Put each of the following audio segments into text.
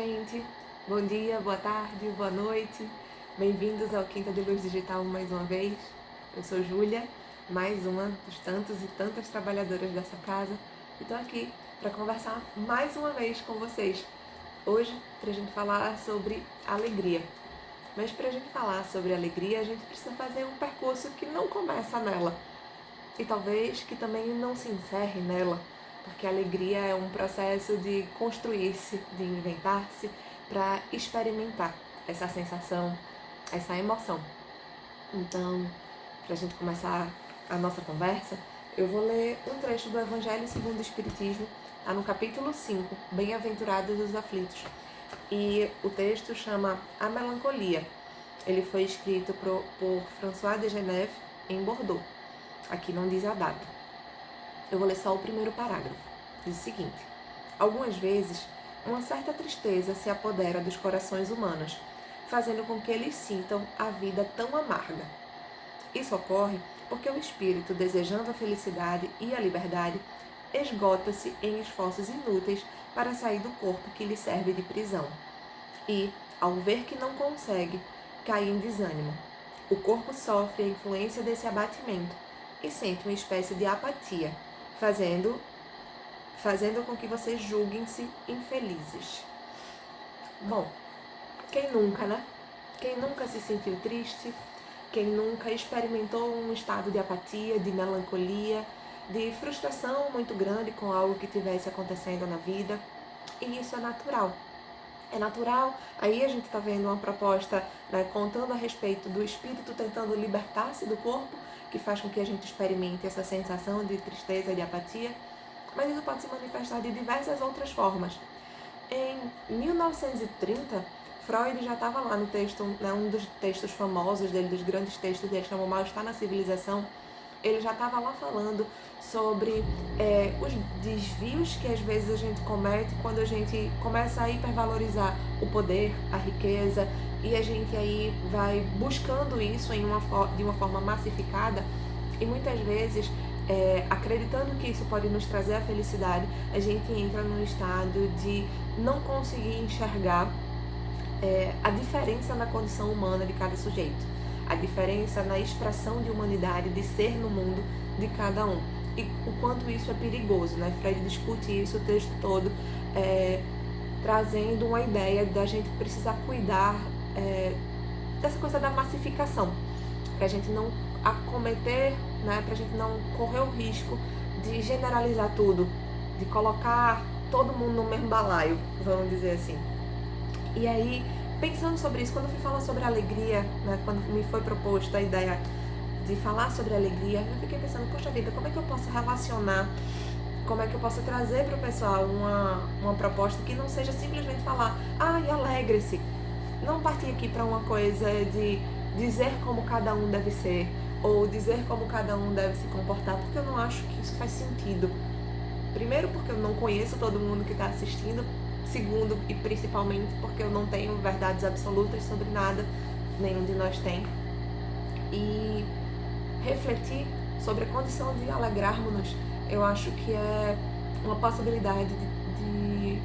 gente! Bom dia, boa tarde, boa noite. Bem-vindos ao Quinta de Luz Digital mais uma vez. Eu sou Júlia, mais uma dos tantos e tantas trabalhadoras dessa casa. E estou aqui para conversar mais uma vez com vocês. Hoje, para a gente falar sobre alegria. Mas para a gente falar sobre alegria, a gente precisa fazer um percurso que não começa nela. E talvez que também não se encerre nela. Porque a alegria é um processo de construir-se, de inventar-se, para experimentar essa sensação, essa emoção. Então, para a gente começar a nossa conversa, eu vou ler um trecho do Evangelho segundo o Espiritismo, no capítulo 5, Bem-aventurados os aflitos. E o texto chama A Melancolia. Ele foi escrito por François de Geneve, em Bordeaux. Aqui não diz a data. Eu vou ler só o primeiro parágrafo. Diz o seguinte: algumas vezes, uma certa tristeza se apodera dos corações humanos, fazendo com que eles sintam a vida tão amarga. Isso ocorre porque o espírito, desejando a felicidade e a liberdade, esgota-se em esforços inúteis para sair do corpo que lhe serve de prisão. E, ao ver que não consegue, cai em desânimo. O corpo sofre a influência desse abatimento e sente uma espécie de apatia, fazendo com que vocês julguem-se infelizes. Bom, quem nunca, né? Quem nunca se sentiu triste? Quem nunca experimentou um estado de apatia, de melancolia, de frustração muito grande com algo que estivesse acontecendo na vida? E isso é natural. É natural. Aí a gente está vendo uma proposta, né, contando a respeito do espírito tentando libertar-se do corpo, que faz com que a gente experimente essa sensação de tristeza e de apatia, mas isso pode se manifestar de diversas outras formas. Em 1930, Freud já estava lá no texto, né, um dos textos famosos dele, dos grandes textos dele, chama O Mal-Estar na Civilização. Ele já estava lá falando sobre os desvios que às vezes a gente comete quando a gente começa a hipervalorizar o poder, a riqueza, e a gente aí vai buscando isso de uma forma massificada, e muitas vezes, acreditando que isso pode nos trazer a felicidade, a gente entra num estado de não conseguir enxergar a diferença na condição humana de cada sujeito, a diferença na expressão de humanidade, de ser no mundo de cada um, e o quanto isso é perigoso, né? Freud discute isso o texto todo, trazendo uma ideia da gente precisar cuidar dessa coisa da massificação, para a gente não acometer, né? Para a gente não correr o risco de generalizar tudo, de colocar todo mundo no mesmo balaio, vamos dizer assim. E aí, pensando sobre isso, quando eu fui falar sobre alegria, né, quando me foi proposta a ideia de falar sobre alegria, eu fiquei pensando, poxa vida, como é que eu posso relacionar, como é que eu posso trazer para o pessoal uma proposta que não seja simplesmente falar, alegre-se. Não partir aqui para uma coisa de dizer como cada um deve ser, ou dizer como cada um deve se comportar, porque eu não acho que isso faz sentido. Primeiro, porque eu não conheço todo mundo que está assistindo. Segundo, e principalmente, porque eu não tenho verdades absolutas sobre nada, nenhum de nós tem. E refletir sobre a condição de alegrarmos-nos, eu acho que é uma possibilidade de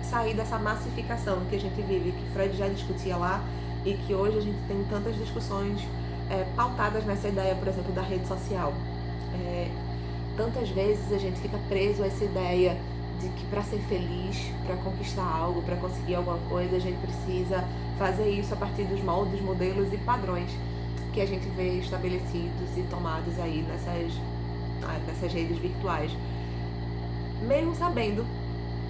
sair dessa massificação que a gente vive, que Freud já discutia lá, e que hoje a gente tem tantas discussões pautadas nessa ideia, por exemplo, da rede social. Tantas vezes a gente fica preso a essa ideia de que para ser feliz, para conquistar algo, para conseguir alguma coisa, a gente precisa fazer isso a partir dos moldes, modelos e padrões que a gente vê estabelecidos e tomados aí nessas redes virtuais. Mesmo sabendo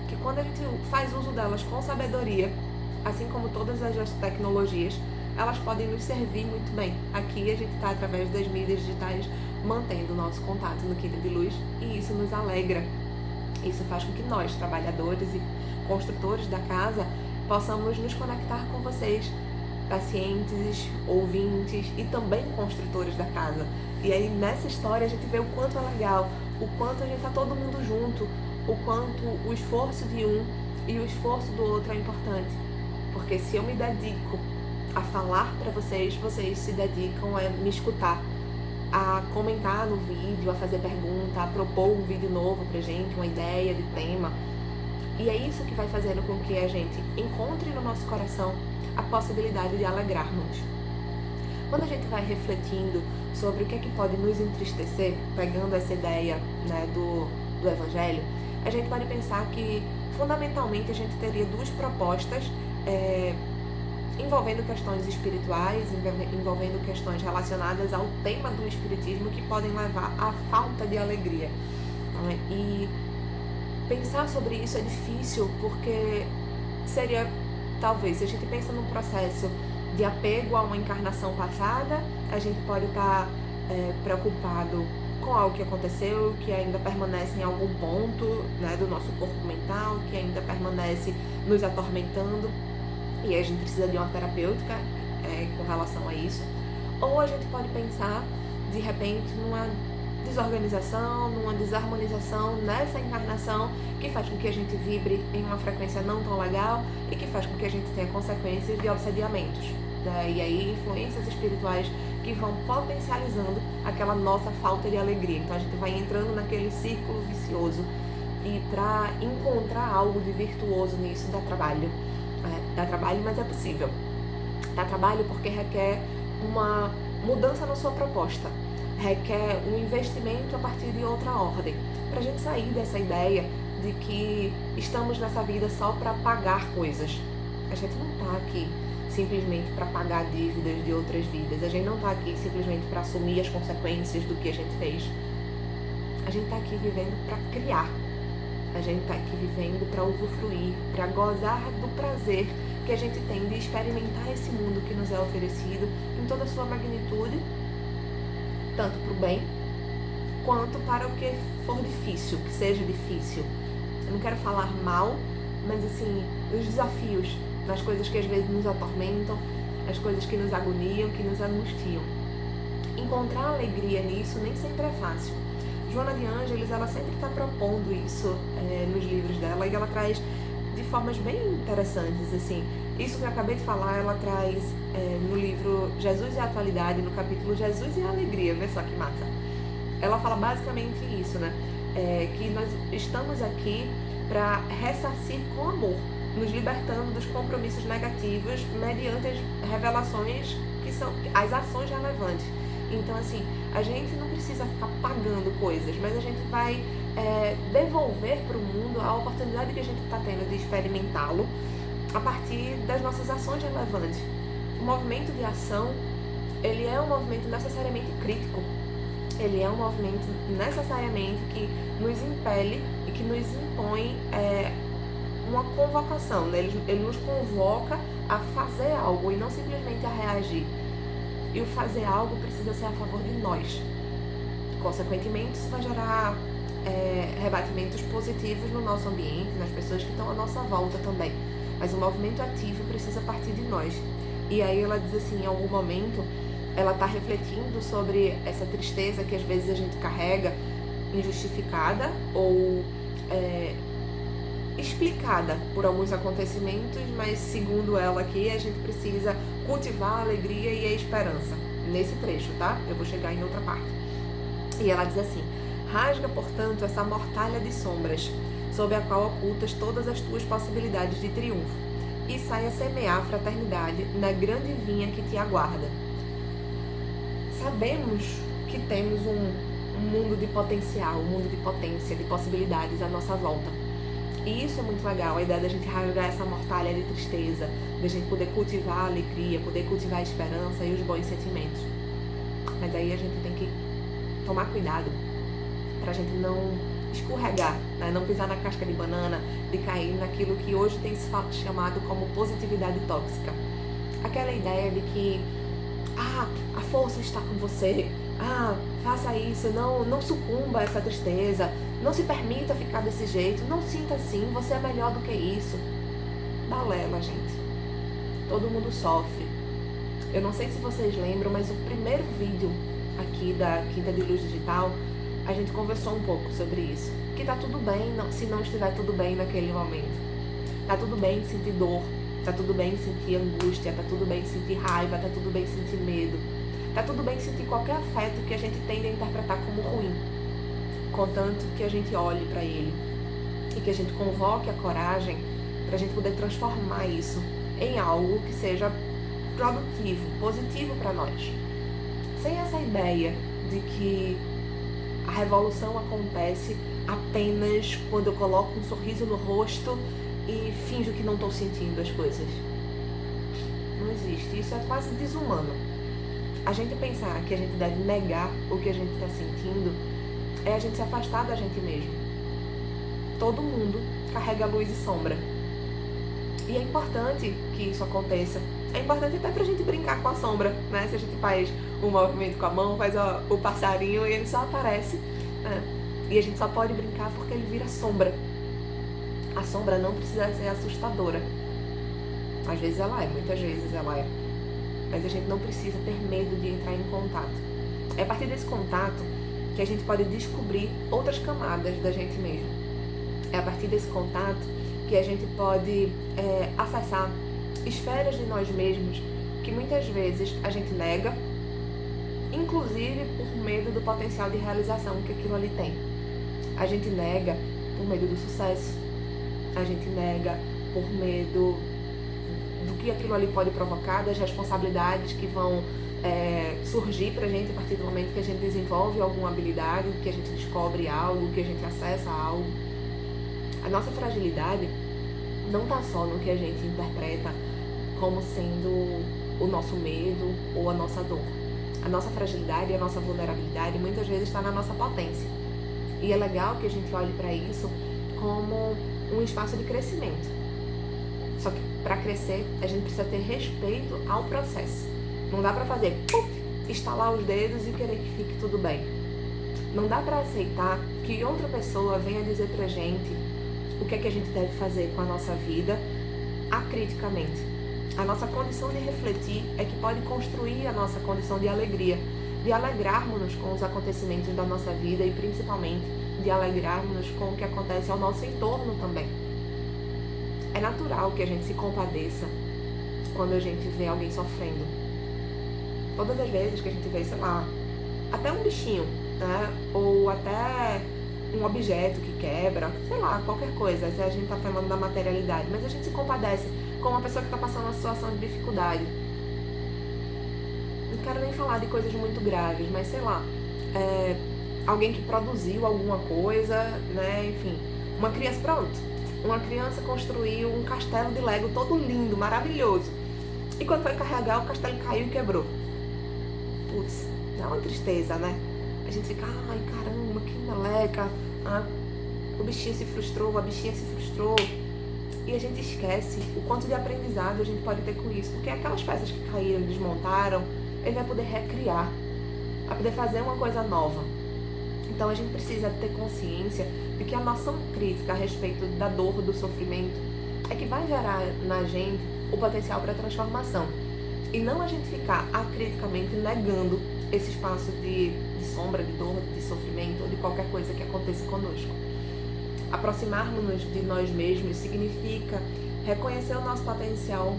que quando a gente faz uso delas com sabedoria, assim como todas as tecnologias, elas podem nos servir muito bem. Aqui a gente está, através das mídias digitais, mantendo o nosso contato no Quinta de Luz, e isso nos alegra. Isso faz com que nós, trabalhadores e construtores da casa, possamos nos conectar com vocês, pacientes, ouvintes e também construtores da casa. E aí, nessa história, a gente vê o quanto é legal, o quanto a gente está todo mundo junto, o quanto o esforço de um e o esforço do outro é importante. Porque se eu me dedico a falar para vocês, vocês se dedicam a me escutar, a comentar no vídeo, a fazer pergunta, a propor um vídeo novo pra gente, uma ideia de tema. E é isso que vai fazendo com que a gente encontre no nosso coração a possibilidade de alegrarmos. Quando a gente vai refletindo sobre o que é que pode nos entristecer, pegando essa ideia, né, do Evangelho, a gente pode pensar que, fundamentalmente, a gente teria duas propostas envolvendo questões espirituais, envolvendo questões relacionadas ao tema do espiritismo que podem levar à falta de alegria. E pensar sobre isso é difícil porque seria, talvez, se a gente pensa num processo de apego a uma encarnação passada, a gente pode estar preocupado com algo que aconteceu, que ainda permanece em algum ponto, né, do nosso corpo mental, que ainda permanece nos atormentando, e a gente precisa de uma terapêutica com relação a isso. Ou a gente pode pensar, de repente, numa desorganização, numa desarmonização nessa encarnação que faz com que a gente vibre em uma frequência não tão legal e que faz com que a gente tenha consequências de obsediamentos, né? E aí influências espirituais que vão potencializando aquela nossa falta de alegria. Então a gente vai entrando naquele círculo vicioso e para encontrar algo de virtuoso nisso dá trabalho. Dá trabalho, mas é possível. Dá trabalho porque requer uma mudança na sua proposta, requer um investimento a partir de outra ordem, para a gente sair dessa ideia de que estamos nessa vida só para pagar coisas. A gente não está aqui simplesmente para pagar dívidas de outras vidas, a gente não está aqui simplesmente para assumir as consequências do que a gente fez. A gente está aqui vivendo para criar, a gente está aqui vivendo para usufruir, para gozar do prazer que a gente tem de experimentar esse mundo que nos é oferecido em toda a sua magnitude, tanto para o bem, quanto para o que for difícil, que seja difícil. Eu não quero falar mal, mas assim, os desafios, as coisas que às vezes nos atormentam, as coisas que nos agoniam, que nos angustiam. Encontrar alegria nisso nem sempre é fácil. Joana de Ângeles, ela sempre está propondo isso nos livros dela, e ela traz de formas bem interessantes, assim. Isso que eu acabei de falar, ela traz no livro Jesus e a Atualidade, no capítulo Jesus e a Alegria, vê só que massa. Ela fala basicamente isso, né? Que nós estamos aqui para ressarcir com amor, nos libertando dos compromissos negativos mediante as revelações que são as ações relevantes. Então, assim, a gente não precisa ficar pagando coisas, mas a gente vai devolver para o mundo a oportunidade que a gente está tendo de experimentá-lo a partir das nossas ações relevantes. O movimento de ação, ele é um movimento necessariamente crítico. Ele é um movimento necessariamente que nos impele e que nos impõe uma convocação, né? Ele nos convoca a fazer algo e não simplesmente a reagir. E o fazer algo precisa ser a favor de nós. Consequentemente, isso vai gerar rebatimentos positivos no nosso ambiente, nas pessoas que estão à nossa volta também. Mas o movimento ativo precisa partir de nós. E aí ela diz assim, em algum momento, ela está refletindo sobre essa tristeza que às vezes a gente carrega, injustificada ou explicada por alguns acontecimentos, mas segundo ela aqui, a gente precisa cultivar a alegria e a esperança. Nesse trecho, tá? Eu vou chegar em outra parte. E ela diz assim: rasga, portanto, essa mortalha de sombras, sob a qual ocultas todas as tuas possibilidades de triunfo, e sai a semear a fraternidade na grande vinha que te aguarda. Sabemos que temos um mundo de potencial, um mundo de potência, de possibilidades à nossa volta. E isso é muito legal, a ideia da gente rasgar essa mortalha de tristeza, da gente poder cultivar a alegria, poder cultivar a esperança e os bons sentimentos. Mas aí a gente tem que tomar cuidado pra gente não escorregar, né? Não pisar na casca de banana, de cair naquilo que hoje tem se chamado como positividade tóxica. Aquela ideia de que a força está com você, faça isso, não sucumba a essa tristeza, não se permita ficar desse jeito, não sinta assim, você é melhor do que isso. Balela, gente. Todo mundo sofre. Eu não sei se vocês lembram, mas o primeiro vídeo aqui da Quinta de Luz Digital, a gente conversou um pouco sobre isso. Que tá tudo bem se não estiver tudo bem naquele momento. Tá tudo bem sentir dor, tá tudo bem sentir angústia, tá tudo bem sentir raiva, tá tudo bem sentir medo. Tá tudo bem sentir qualquer afeto que a gente tende a interpretar como ruim, contanto que a gente olhe para ele e que a gente convoque a coragem para a gente poder transformar isso em algo que seja produtivo, positivo para nós. Sem essa ideia de que a revolução acontece apenas quando eu coloco um sorriso no rosto e finjo que não estou sentindo as coisas. Não existe, isso é quase desumano. A gente pensar que a gente deve negar o que a gente está sentindo é a gente se afastar da gente mesmo. Todo mundo carrega luz e sombra. E é importante que isso aconteça. É importante até pra gente brincar com a sombra, né? Se a gente faz um movimento com a mão, faz o passarinho e ele só aparece, né? E a gente só pode brincar porque ele vira sombra. A sombra não precisa ser assustadora. Às vezes ela é, muitas vezes ela é. Mas a gente não precisa ter medo de entrar em contato. É a partir desse contato que a gente pode descobrir outras camadas da gente mesmo. É a partir desse contato que a gente pode acessar esferas de nós mesmos que muitas vezes a gente nega, inclusive por medo do potencial de realização que aquilo ali tem. A gente nega por medo do sucesso, a gente nega por medo do que aquilo ali pode provocar, das responsabilidades que vão surgir pra gente a partir do momento que a gente desenvolve alguma habilidade, que a gente descobre algo, que a gente acessa algo. A nossa fragilidade não está só no que a gente interpreta como sendo o nosso medo ou a nossa dor. A nossa fragilidade e a nossa vulnerabilidade muitas vezes está na nossa potência. E é legal que a gente olhe para isso como um espaço de crescimento. Só que para crescer, a gente precisa ter respeito ao processo. Não dá para fazer, estalar os dedos e querer que fique tudo bem. Não dá para aceitar que outra pessoa venha dizer pra gente o que é que a gente deve fazer com a nossa vida acriticamente. A nossa condição de refletir é que pode construir a nossa condição de alegria, de alegrarmos-nos com os acontecimentos da nossa vida e principalmente de alegrarmos-nos com o que acontece ao nosso entorno também. É natural que a gente se compadeça quando a gente vê alguém sofrendo. Todas as vezes que a gente vê, sei lá, até um bichinho, né? Ou até um objeto que quebra, sei lá, qualquer coisa, se a gente tá falando da materialidade, mas a gente se compadece com uma pessoa que tá passando uma situação de dificuldade. Não quero nem falar de coisas muito graves, mas sei lá, alguém que produziu alguma coisa, né, enfim, uma criança construiu um castelo de Lego todo lindo, maravilhoso, e quando foi carregar, o castelo caiu e quebrou. Putz, dá uma tristeza, né? A gente fica, ai caramba, que meleca, o bichinho se frustrou, a bichinha se frustrou. E a gente esquece o quanto de aprendizado a gente pode ter com isso. Porque aquelas peças que caíram, desmontaram, ele vai poder recriar, vai poder fazer uma coisa nova. Então a gente precisa ter consciência de que a noção crítica a respeito da dor, do sofrimento, é que vai gerar na gente o potencial para transformação. E não a gente ficar acriticamente negando esse espaço de sombra, de dor, de sofrimento ou de qualquer coisa que aconteça conosco. Aproximarmos-nos de nós mesmos significa reconhecer o nosso potencial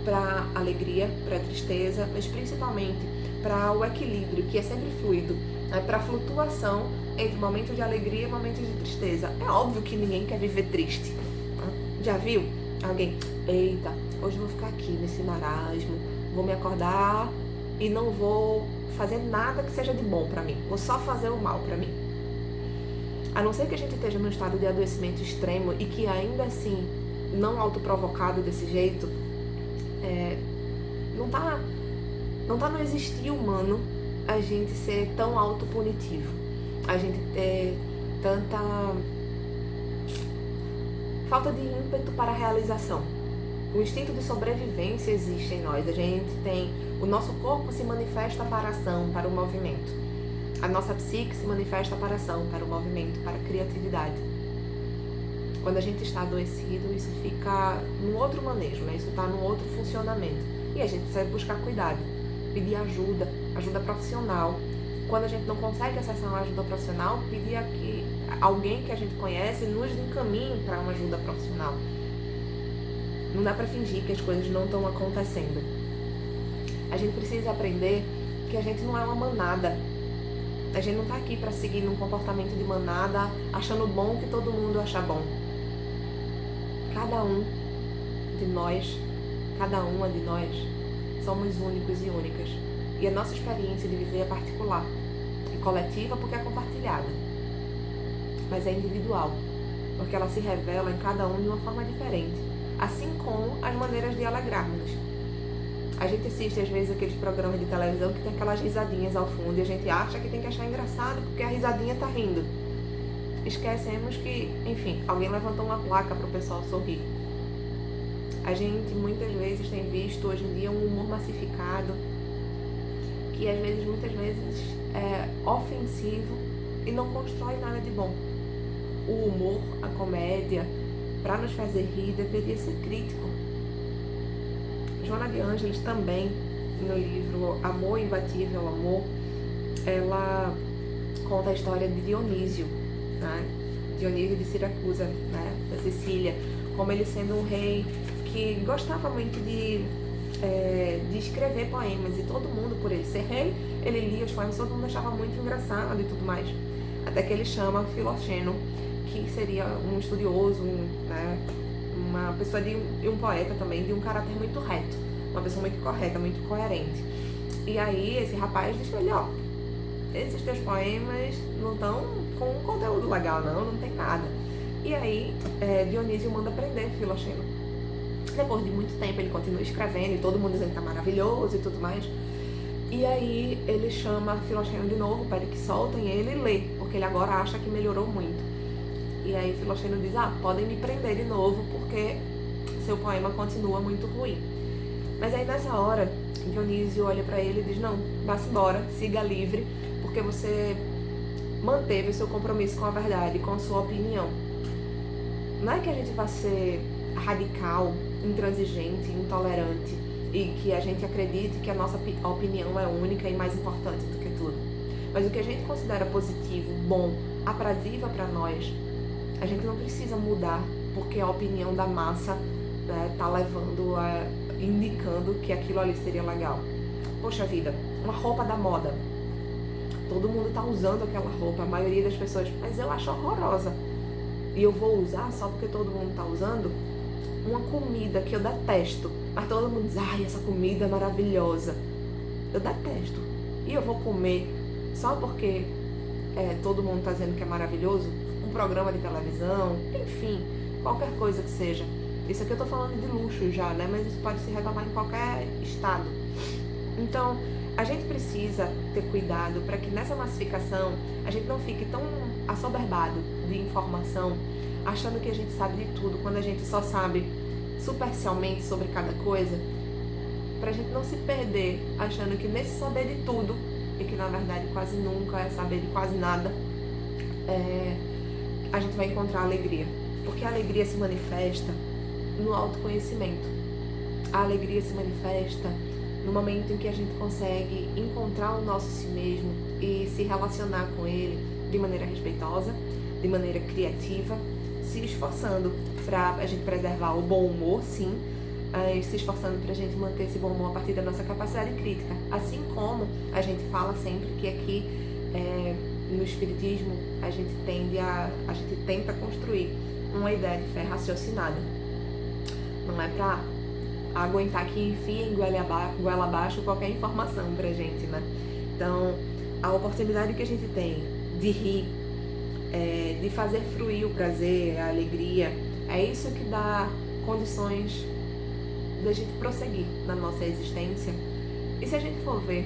para alegria, para tristeza, mas principalmente para o equilíbrio, que é sempre fluido, né? Para a flutuação entre momentos de alegria e momentos de tristeza. É óbvio que ninguém quer viver triste. Já viu? Alguém, eita, hoje eu vou ficar aqui nesse marasmo, vou me acordar e não vou fazer nada que seja de bom pra mim. Vou só fazer o mal pra mim. A não ser que a gente esteja num estado de adoecimento extremo e que ainda assim, não autoprovocado desse jeito, não tá no existir humano a gente ser tão autopunitivo. A gente ter tanta falta de ímpeto para a realização. O instinto de sobrevivência existe em nós. A gente tem... O nosso corpo se manifesta para a ação, para o movimento. A nossa psique se manifesta para a ação, para o movimento, para a criatividade. Quando a gente está adoecido, isso fica num outro manejo, né? Isso está num outro funcionamento. E a gente precisa buscar cuidado, pedir ajuda profissional. Quando a gente não consegue acessar uma ajuda profissional, pedir que alguém que a gente conhece nos encaminhe para uma ajuda profissional. Não dá para fingir que as coisas não estão acontecendo. A gente precisa aprender que a gente não é uma manada. A gente não tá aqui para seguir num comportamento de manada, achando bom o que todo mundo acha bom. Cada um de nós, cada uma de nós, somos únicos e únicas. E a nossa experiência de viver é particular. É coletiva porque é compartilhada. Mas é individual, porque ela se revela em cada um de uma forma diferente. Assim como as maneiras de alegrarmos. A gente assiste às vezes aqueles programas de televisão que tem aquelas risadinhas ao fundo e a gente acha que tem que achar engraçado porque a risadinha tá rindo. Esquecemos que, enfim, alguém levantou uma placa para o pessoal sorrir. A gente muitas vezes tem visto hoje em dia um humor massificado que às vezes, muitas vezes é ofensivo e não constrói nada de bom. O humor, a comédia, para nos fazer rir, deveria ser crítico. Joana de Ângeles também, no livro Amor Imbatível, Amor, ela conta a história de Dionísio, né? Dionísio de Siracusa, né? Da Sicília, como ele sendo um rei que gostava muito de escrever poemas, e todo mundo, por ele ser rei, ele lia os poemas, todo mundo achava muito engraçado e tudo mais. Até que ele chama Filoxeno, que seria um estudioso, né? Uma pessoa e um poeta também, de um caráter muito reto, uma pessoa muito correta, muito coerente. E aí esse rapaz diz pra ele, ó, esses teus poemas não estão com um conteúdo legal, não tem nada. E aí Dionísio manda prender Filoxeno. Depois de muito tempo ele continua escrevendo e todo mundo dizendo que tá maravilhoso e tudo mais. E aí ele chama Filoxeno de novo, pede que soltem ele e lê, porque ele agora acha que melhorou muito. E aí Filoxeno diz, podem me prender de novo porque seu poema continua muito ruim. Mas aí nessa hora, Dionísio olha pra ele e diz, não, vá-se embora, siga livre, porque você manteve o seu compromisso com a verdade, com a sua opinião. Não é que a gente vá ser radical, intransigente, intolerante e que a gente acredite que a nossa opinião é única e mais importante do que tudo. Mas o que a gente considera positivo, bom, aprazível para nós, a gente não precisa mudar porque a opinião da massa, né, tá indicando que aquilo ali seria legal. Poxa vida, uma roupa da moda. Todo mundo tá usando aquela roupa, a maioria das pessoas, mas eu acho horrorosa. E eu vou usar só porque todo mundo tá usando? Uma comida que eu detesto, mas todo mundo diz, essa comida é maravilhosa. Eu detesto. E eu vou comer só porque todo mundo tá dizendo que é maravilhoso? Um programa de televisão, enfim, qualquer coisa que seja. Isso aqui eu tô falando de luxo já, né? Mas isso pode se revelar em qualquer estado. Então, a gente precisa ter cuidado para que nessa massificação a gente não fique tão assoberbado de informação, achando que a gente sabe de tudo, quando a gente só sabe superficialmente sobre cada coisa, pra gente não se perder achando que nesse saber de tudo, e que na verdade quase nunca é saber de quase nada, a gente vai encontrar alegria. Porque a alegria se manifesta no autoconhecimento. A alegria se manifesta no momento em que a gente consegue encontrar o nosso si mesmo e se relacionar com ele de maneira respeitosa, de maneira criativa, se esforçando para a gente preservar o bom humor, sim, mas se esforçando para a gente manter esse bom humor a partir da nossa capacidade crítica. Assim como a gente fala sempre que aqui no Espiritismo a gente tenta construir uma ideia de fé raciocinada. Não é para aguentar que enfiem goela abaixo qualquer informação pra gente, né? Então, a oportunidade que a gente tem de rir, de fazer fluir o prazer, a alegria, é isso que dá condições da gente prosseguir na nossa existência. E se a gente for ver,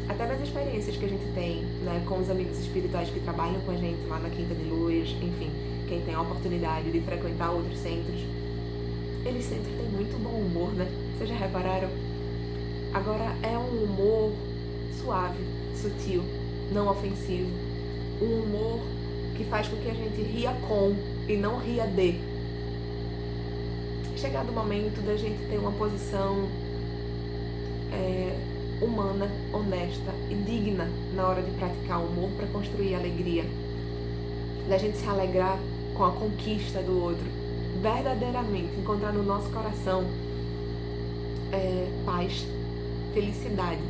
até nas experiências que a gente tem, né, com os amigos espirituais que trabalham com a gente lá na Quinta de Luz, enfim, quem tem a oportunidade de frequentar outros centros, eles sempre têm muito bom humor, né? Vocês já repararam? Agora, é um humor suave, sutil, não ofensivo. Um humor que faz com que a gente ria com e não ria de. Chegado o momento da gente ter uma posição humana, honesta e digna na hora de praticar o humor para construir alegria. Da gente se alegrar com a conquista do outro. Verdadeiramente encontrar no nosso coração paz, felicidade.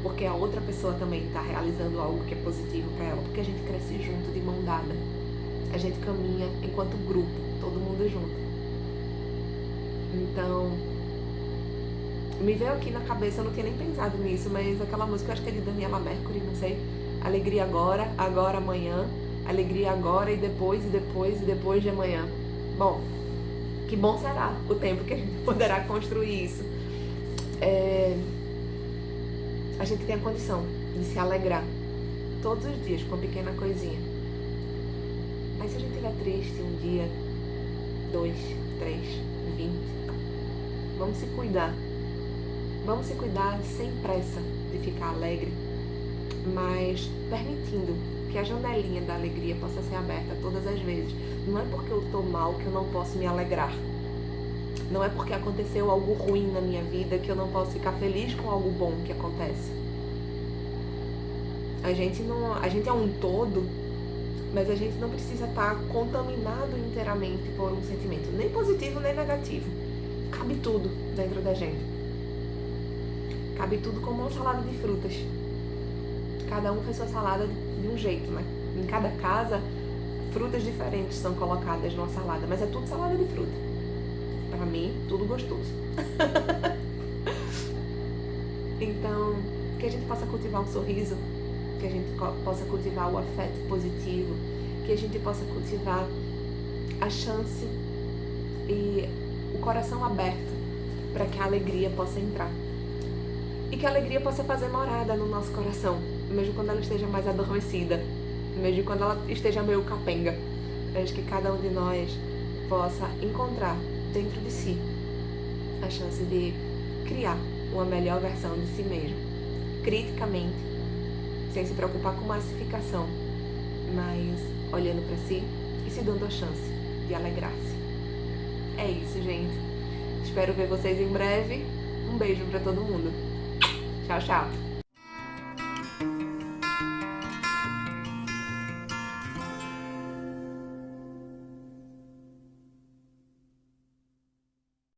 porque a outra pessoa também está realizando algo que é positivo para ela, porque a gente cresce junto, de mão dada. A gente caminha enquanto grupo, todo mundo junto. Então, me veio aqui na cabeça, eu não tinha nem pensado nisso, mas aquela música, eu acho que é de Daniela Mercury, não sei. Alegria agora, agora amanhã, alegria agora e depois, e depois, e depois de amanhã. Bom, que bom será o tempo que a gente poderá construir isso. A gente tem a condição de se alegrar todos os dias com uma pequena coisinha. Mas se a gente estiver triste um dia, 2, 3, 20, vamos se cuidar. Vamos se cuidar sem pressa de ficar alegre, mas permitindo que a janelinha da alegria possa ser aberta todas as vezes. Não é porque eu tô mal que eu não posso me alegrar. Não é porque aconteceu algo ruim na minha vida que eu não posso ficar feliz com algo bom que acontece. A gente é um todo, mas a gente não precisa estar contaminado inteiramente por um sentimento, nem positivo nem negativo. Cabe tudo dentro da gente. Cabe tudo como uma salada de frutas. Cada um faz sua salada de um jeito, né? Em cada casa, frutas diferentes são colocadas numa salada, mas é tudo salada de fruta. Pra mim, tudo gostoso. Então, que a gente possa cultivar um sorriso, que a gente possa cultivar o afeto positivo, que a gente possa cultivar a chance e o coração aberto para que a alegria possa entrar. E que a alegria possa fazer morada no nosso coração, mesmo quando ela esteja mais adormecida, mesmo quando ela esteja meio capenga. Mas que cada um de nós possa encontrar dentro de si a chance de criar uma melhor versão de si mesmo, criticamente, sem se preocupar com massificação, mas olhando para si e se dando a chance de alegrar-se. É isso, gente. Espero ver vocês em breve. Um beijo para todo mundo. Tchau, tchau.